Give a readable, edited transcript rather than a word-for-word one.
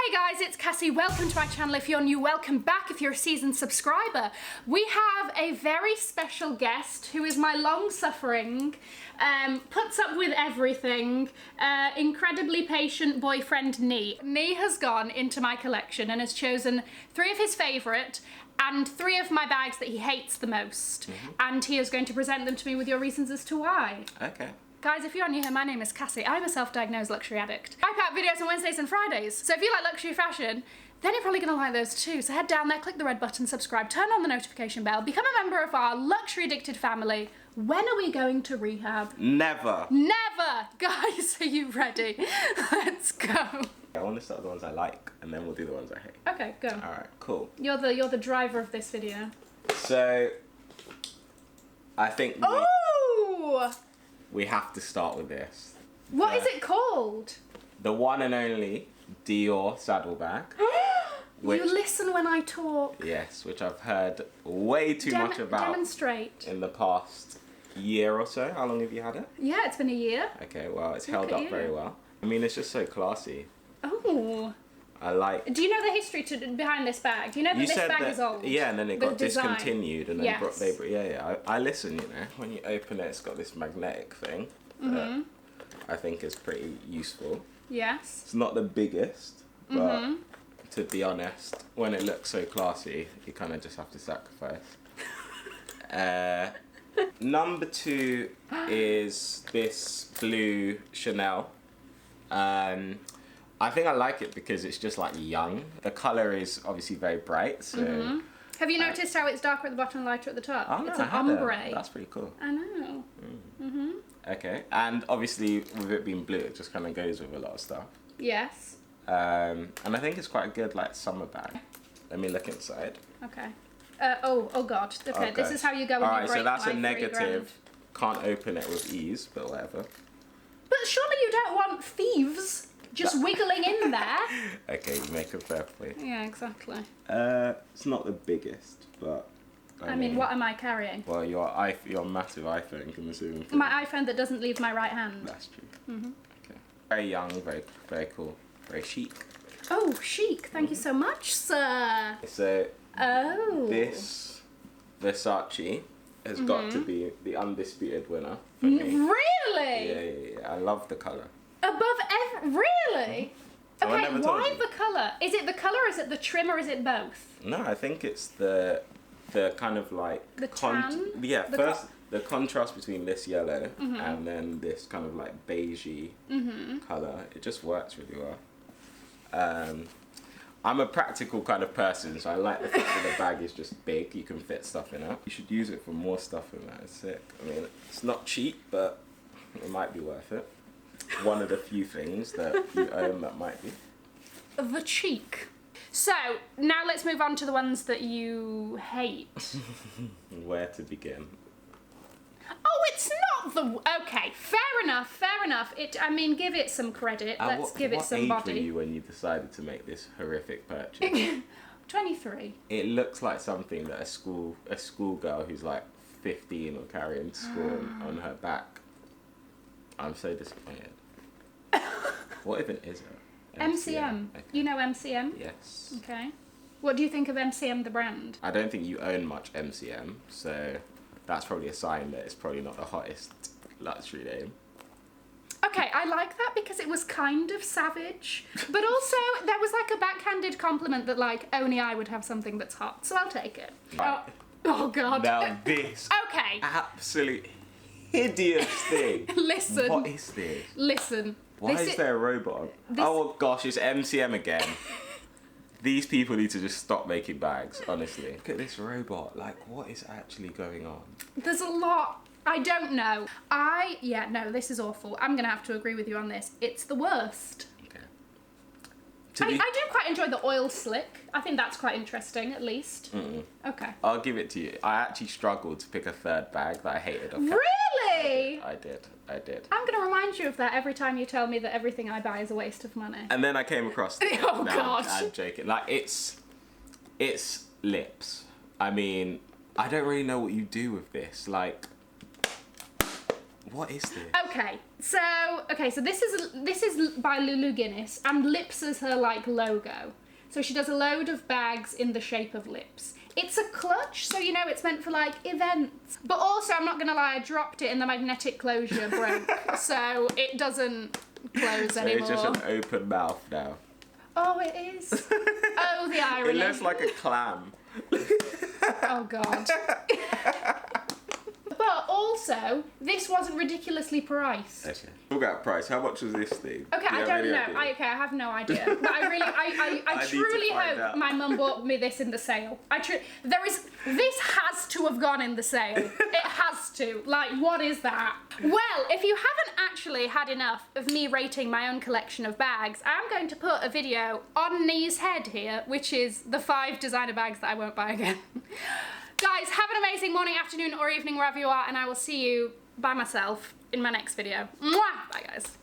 Hey guys, it's Cassie. Welcome to my channel. If you're new, welcome back. If you're a seasoned subscriber, we have a very special guest who is my long-suffering, puts up with everything, incredibly patient boyfriend, Nee. Nee has gone into my collection and has chosen 3 of his favourite and 3 of my bags that he hates the most. And he is going to present them to me with your reasons as to why. Okay. Guys, if you're new here, my name is Cassie. I'm a self-diagnosed luxury addict. I put out videos on Wednesdays and Fridays, so if you like luxury fashion, then you're probably gonna like those too. So head down there, click the red button, subscribe, turn on the notification bell, become a member of our luxury addicted family. When are we going to rehab? Never. Never! Guys, are you ready? Let's go. I want to start with the ones I like, and then we'll do the ones I hate. Okay, go. Alright, cool. You're the driver of this video. So, I think Ooh! we have to start with this. What is it called? The one and only Dior Saddleback. You listen when I talk. Yes, which I've heard way too much about. Demonstrate. In the past year or so. How long have you had it? Yeah, it's been a year. Okay, well, it's held up very well. I mean, it's just so classy. Oh. I like... Do you know the history behind this bag? Do you know that this bag is old? Yeah, and then it got discontinued, and then yes. I listen, you know. When you open it, it's got this magnetic thing that I think is pretty useful. Yes. It's not the biggest, but to be honest, when it looks so classy, you kind of just have to sacrifice. Number 2 is this blue Chanel. I think I like it because it's just like young. The colour is obviously very bright, so... Have you noticed how it's darker at the bottom and lighter at the top? Oh, no, it's an ombre. That's pretty cool. I know. Okay, and obviously with it being blue, it just kind of goes with a lot of stuff. Yes. And I think it's quite a good like summer bag. Let me look inside. Okay. Oh god. Okay, this is how you go when you break so that's my a 3 negative. Can't open it with ease, but whatever. But surely you don't want thieves just wiggling in there. Okay, you make a fair point. Yeah, exactly. It's not the biggest, but... I mean, what am I carrying? Well, your massive iPhone can assume. My iPhone that doesn't leave my right hand. That's true. Okay. Very young, very cool, very chic. Oh, chic. Thank you so much, sir. So, this Versace has got to be the undisputed winner for me. Really? Yeah. I love the colour. Really? So okay, why the colour? Is it the colour, is it the trim, or is it both? No, I think it's the kind of like... The tan? The contrast between this yellow and then this kind of like beigey colour. It just works really well. I'm a practical kind of person, so I like the fact that the bag is just big. You can fit stuff in it. You should use it for more stuff in that. It's sick. I mean, it's not cheap, but it might be worth it. One of the few things that you own that might be. The cheek. So, now let's move on to the ones that you hate. Where to begin? Oh, it's not the... Okay, fair enough. I mean, give it some credit. Let's give it some body. What age were you when you decided to make this horrific purchase? 23. It looks like something that a schoolgirl who's like 15 will carry into school on her back. I'm so disappointed. What even is it? MCM. Okay. You know MCM? Yes. Okay. What do you think of MCM, the brand? I don't think you own much MCM, so that's probably a sign that it's probably not the hottest luxury name. Okay, I like that because it was kind of savage, but also there was like a backhanded compliment that like only I would have something that's hot, so I'll take it. Right. Oh god. Now this absolute hideous thing. Listen. What is this? Listen. Why is there a robot? Oh gosh, it's MCM again. These people need to just stop making bags, honestly. Look at this robot. Like, what is actually going on? There's a lot. I don't know. No, this is awful. I'm gonna have to agree with you on this. It's the worst. Okay. I do quite enjoy the oil slick. I think that's quite interesting, at least. Okay. I'll give it to you. I actually struggled to pick a third bag that I hated. Really? I did. I'm going to remind you of that every time you tell me that everything I buy is a waste of money. And then I came across... Oh, God. I'm joking. Like, it's lips. I mean, I don't really know what you do with this. Like, What is this? Okay, so this is by Lulu Guinness, and lips is her like logo. So she does a load of bags in the shape of lips. It's a clutch, so you know it's meant for like events. But also, I'm not gonna lie, I dropped it and the magnetic closure broke, so it doesn't close anymore. So it's just an open mouth now. Oh, it is. Oh, the irony. It looks like a clam. Oh God. But also, this wasn't ridiculously priced. Okay. Talk about price. How much was this thing? Okay, I don't know. I have no idea. But I truly hope my mum bought me this in the sale. This has to have gone in the sale. It has to. Like, what is that? Well, if you haven't actually had enough of me rating my own collection of bags, I'm going to put a video on Nee's head here, which is the 5 designer bags that I won't buy again. Guys, have an amazing morning, afternoon, or evening wherever you are, and I will see you by myself in my next video. Mwah! Bye, guys.